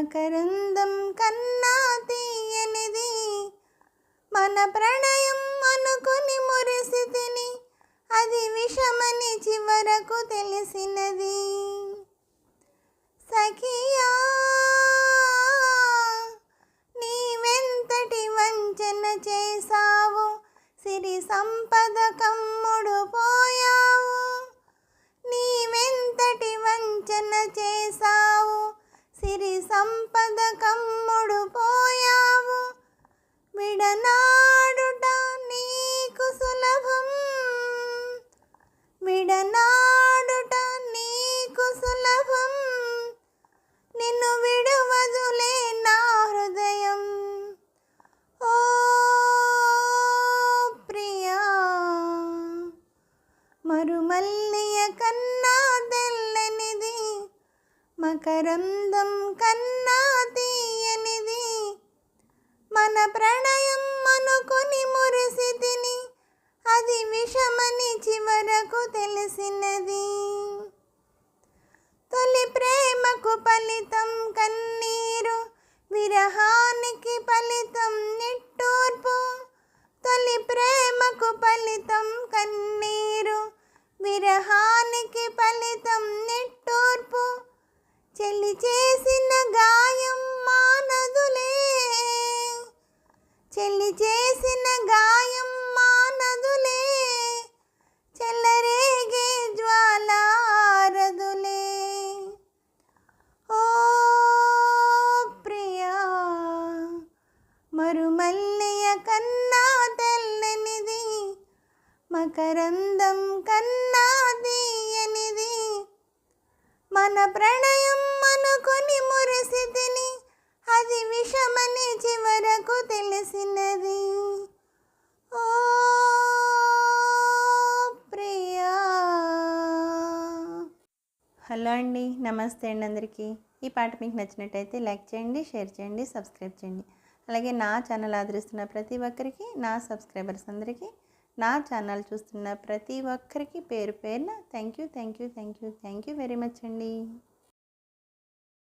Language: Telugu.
మకరందం కన్నా తీయనిది మన ప్రణయం అనుకుని మురిసితిని, అది విషమని చివరకు తెలిసినది. సఖియా నీవెంతటి వంచన చేసావు, సిరి సంపద కమ్ముడు పోయావు. నీవెంతటి వంచన చేసావు, సిరి సంపద కమ్ముడు పోయావు. విడనాడుట నీకు సులభం, విడనాడుట నీకు సులభం. నిన్ను విడువదులే నా హృదయం. ఓ ప్రియా మరుమల్లియ కన్నా తెల్లనిది, మకరందం కన్నా తీయనిది మన ప్రణయం అనుకుని మురిసితిని, అది విషమని చివరకు తెలిసినది. తొలి ప్రేమకు ఫలితం కన్నీరు, విరహానికి ఫలితం నిట్టూర్పు. తొలి ప్రేమకు ఫలితం కన్నీరు, విరహానికి ఫలితం నిట్టూర్పు. చెల్లి చేసిన గాయం మానదులే, చెల్లి చేసిన గాయం మానదులే, చెల్లరేగే జ్వాల ఆరదులే. ఓ ప్రియా మరుమల్లియ కన్నా తెల్లనిది, మకరందం కన్నా తీయనిది మన ప్రణయం అనుకుని మురిసితిని, అది విషమని చివరకు తెలిసినది. ఓ ప్రియా. హలో అండి, నమస్తే అండి అందరికీ. ఈ పాట మీకు నచ్చినట్టయితే లైక్ చేయండి, షేర్ చేయండి, సబ్స్క్రైబ్ చేయండి. అలాగే నా ఛానల్ ఆదరిస్తున్న ప్రతి ఒక్కరికి, నా సబ్స్క్రైబర్స్ అందరికీ, నా ఛానల్ చూస్తున్న ప్రతి ఒక్కరికి పేరు పేరున థ్యాంక్ యూ వెరీ మచ్ అండి.